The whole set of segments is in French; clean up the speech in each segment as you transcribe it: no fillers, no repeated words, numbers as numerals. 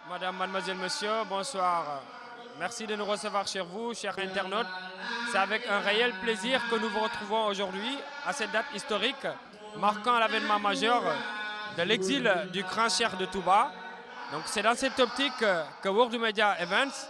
Madame, mademoiselle, monsieur, bonsoir. Merci de nous recevoir chez vous, chers internautes. C'est avec un réel plaisir que nous vous retrouvons aujourd'hui à cette date historique marquant l'avènement majeur de l'exil du grand cheikh de Touba. Donc c'est dans cette optique que World Media Events,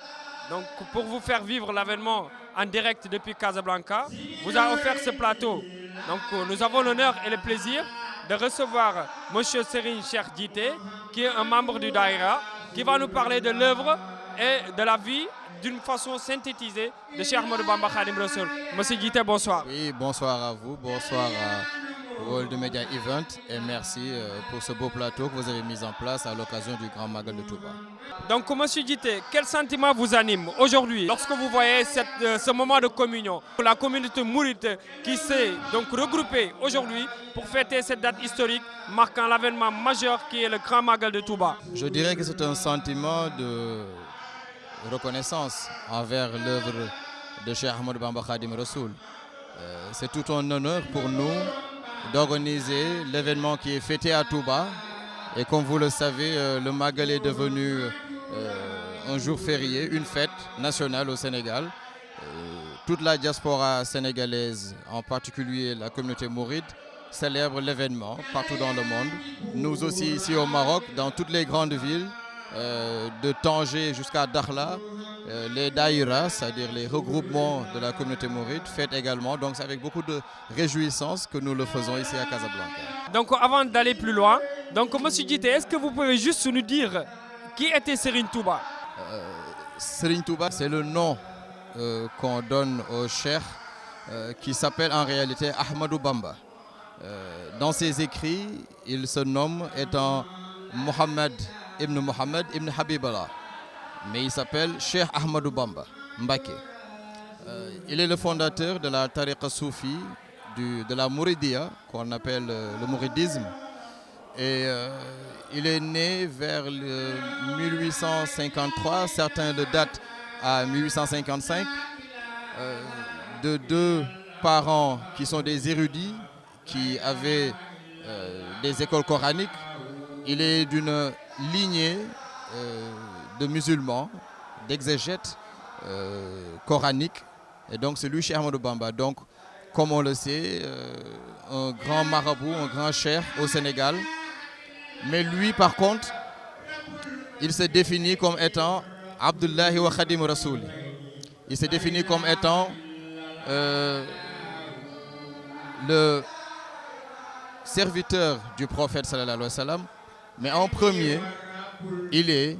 donc pour vous faire vivre l'avènement en direct depuis Casablanca, vous a offert ce plateau. Donc nous avons l'honneur et le plaisir de recevoir M. Serigne Cheikh Djité, qui est un membre du Daïra, qui va nous parler de l'œuvre et de la vie d'une façon synthétisée de Cheikh Ahmadou Bamba Khadim Rassoul. Monsieur Djité, bonsoir. Oui, bonsoir à vous, bonsoir à World Media Event et merci pour ce beau plateau que vous avez mis en place à l'occasion du Grand Magal de Touba. Donc, monsieur Djité, quel sentiment vous anime aujourd'hui lorsque vous voyez ce moment de communion? La communauté mouride qui s'est donc regroupée aujourd'hui pour fêter cette date historique marquant l'avènement majeur qui est le Grand Magal de Touba. Je dirais que c'est un sentiment de reconnaissance envers l'œuvre de Cheikh Ahmadou Bamba Khadim Rassoul. C'est tout un honneur pour nous d'organiser l'événement qui est fêté à Touba. Et comme vous le savez, le Magal est devenu un jour férié, une fête nationale au Sénégal. Toute la diaspora sénégalaise, en particulier la communauté mouride, célèbre l'événement partout dans le monde. Nous aussi ici au Maroc, dans toutes les grandes villes, de Tanger jusqu'à Dakhla, les daïras, c'est-à-dire les regroupements de la communauté mouride, fêtent également. Donc c'est avec beaucoup de réjouissance que nous le faisons ici à Casablanca. Donc avant d'aller plus loin, donc monsieur Djité, est-ce que vous pouvez juste nous dire qui était Serigne Touba? Serigne Touba, c'est le nom qu'on donne au cheikh qui s'appelle en réalité Ahmadou Bamba. Dans ses écrits, il se nomme étant Mohammed ibn Habiballah, mais il s'appelle Cheikh Ahmadou Bamba Mbaké. Il est le fondateur de la tariqa soufi, de la Mouridia, qu'on appelle le mouridisme. Et il est né vers le 1853, certains le datent à 1855, de deux parents qui sont des érudits, qui avaient des écoles coraniques. Il est d'une lignée de musulmans, d'exégètes coraniques. Et donc c'est lui, Cheikh Ahmadou Bamba. Donc, comme on le sait, un grand marabout, un grand cheikh au Sénégal. Mais lui, par contre, il se définit comme étant Abdullahi wa Khadim Rassoul. Il se définit comme étant le serviteur du prophète sallallahu alayhi wa sallam. Mais en premier, il est,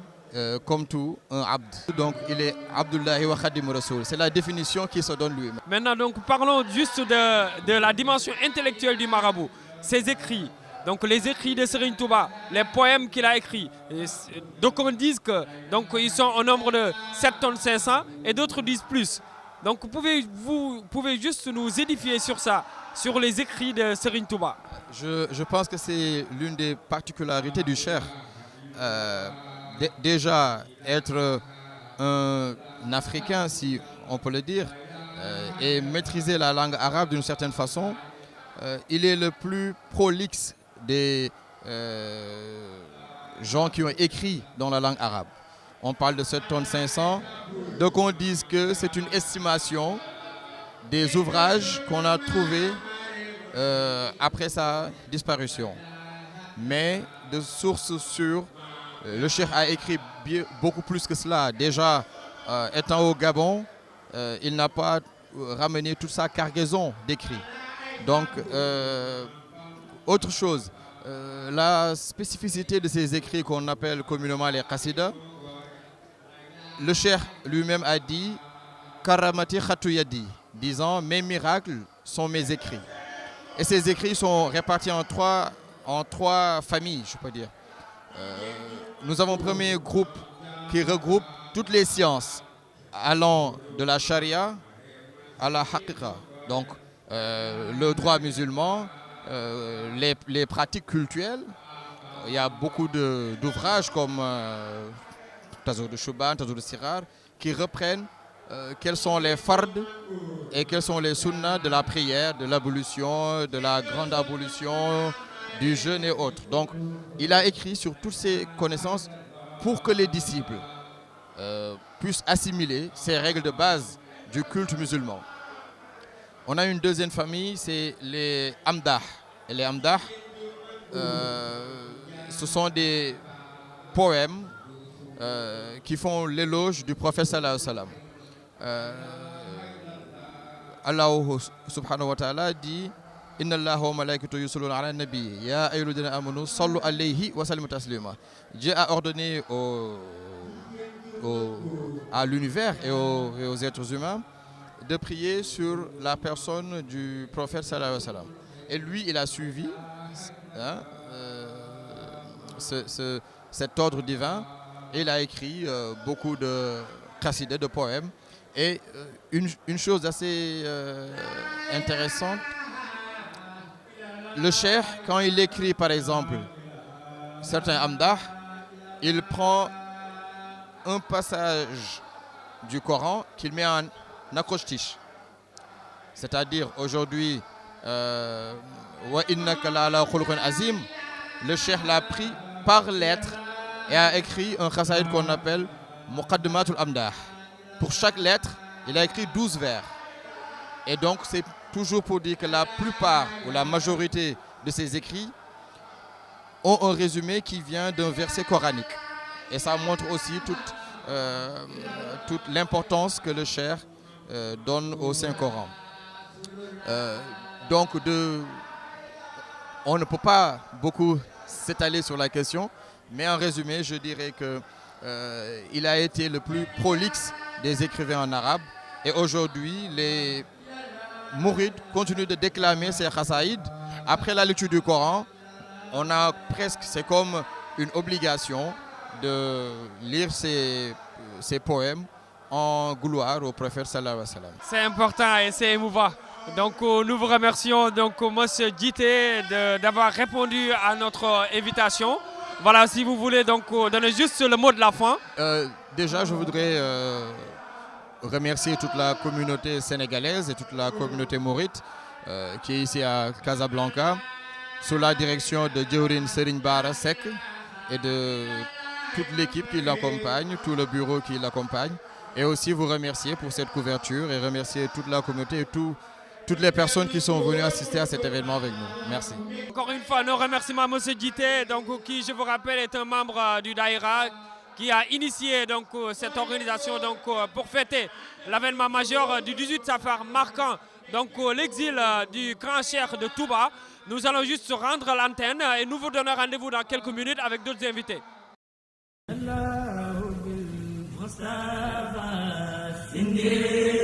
comme tout, un abd. Donc il est Abdullahi wa Khadim Rassoul. C'est la définition qu'il se donne lui-même. Maintenant, donc, parlons juste de la dimension intellectuelle du marabout. Ses écrits, donc les écrits de Serigne Touba, les poèmes qu'il a écrits. Donc on dit que donc, ils sont au nombre de 7 tonnes 500 et d'autres disent plus. Donc vous pouvez juste nous édifier sur ça, sur les écrits de Serigne Touba. Je pense que c'est l'une des particularités du cheikh. Déjà, être un Africain, si on peut le dire, et maîtriser la langue arabe d'une certaine façon, il est le plus prolixe des gens qui ont écrit dans la langue arabe. On parle de 7 tonnes 500, donc on dit que c'est une estimation des ouvrages qu'on a trouvés après sa disparition. Mais de sources sûres, le cheikh a écrit beaucoup plus que cela. Déjà, étant au Gabon, il n'a pas ramené toute sa cargaison d'écrits. Donc, autre chose, la spécificité de ces écrits qu'on appelle communément les qasidas, le cheikh lui-même a dit « Karamati khatou yadi », disant « Mes miracles sont mes écrits ». Et ces écrits sont répartis en trois familles, je peux dire. Nous avons un premier groupe qui regroupe toutes les sciences allant de la charia à la haqiqa. Donc, le droit musulman, les pratiques cultuelles. Il y a beaucoup d'ouvrages comme Tazour de Chouban, Tazour de Sirar, qui reprennent quels sont les fards et quels sont les sunnas de la prière, de l'ablution, de la grande ablution, du jeûne et autres. Donc, il a écrit sur toutes ces connaissances pour que les disciples puissent assimiler ces règles de base du culte musulman. On a une deuxième famille, c'est les Amdah. Et les Amdah, ce sont des poèmes qui font l'éloge du prophète sallallahu alayhi wa sallam. Allah subhanahu wa ta'ala dit Inna Allah wa malaikatahu yusalluna ala nabi ya ayyuhalladhina amanu sallu alayhi wa sallimu taslima. Dieu a ordonné à l'univers et aux êtres humains de prier sur la personne du prophète sallallahu alayhi wa sallam. Et lui, il a suivi cet ordre divin et il a écrit beaucoup de qassidés, de poèmes. Et une chose assez intéressante, le cheikh, quand il écrit par exemple certains amdah, il prend un passage du Coran qu'il met en acrostiche. C'est-à-dire aujourd'hui, Wa innaka la ala khuluqin azim, le cheikh l'a pris par lettre et a écrit un khasaïd qu'on appelle Muqaddimatul Amdah. Pour chaque lettre, il a écrit 12 vers. Et donc, c'est toujours pour dire que la plupart ou la majorité de ses écrits ont un résumé qui vient d'un verset coranique. Et ça montre aussi toute l'importance que le cheikh donne au Saint-Coran. Donc, on ne peut pas beaucoup s'étaler sur la question, mais en résumé, je dirais qu'il a été le plus prolixe des écrivains en arabe. Et aujourd'hui, les mourides continuent de déclamer ces khasaïd. Après la lecture du Coran, on a presque, c'est comme une obligation de lire ces poèmes en gloire au prophète sallallahu alayhi wa sallam. C'est important et c'est émouvant. Donc nous vous remercions, donc Monsieur Djité, d'avoir répondu à notre invitation. Voilà, si vous voulez donc donner juste le mot de la fin. Déjà, je voudrais remercier toute la communauté sénégalaise et toute la communauté mouride qui est ici à Casablanca, sous la direction de Djawrin Serigne Bara Seck et de toute l'équipe qui l'accompagne, tout le bureau qui l'accompagne. Et aussi vous remercier pour cette couverture et remercier toute la communauté et toutes les personnes qui sont venues assister à cet événement avec nous. Merci. Encore une fois, nos remerciements à M. Djité, donc, qui, je vous rappelle, est un membre du Daïra, qui a initié donc, cette organisation donc, pour fêter l'avènement majeur du 18 Safar, marquant donc, l'exil du grand cheikh de Touba. Nous allons juste rendre l'antenne et nous vous donnons rendez-vous dans quelques minutes avec d'autres invités. Indira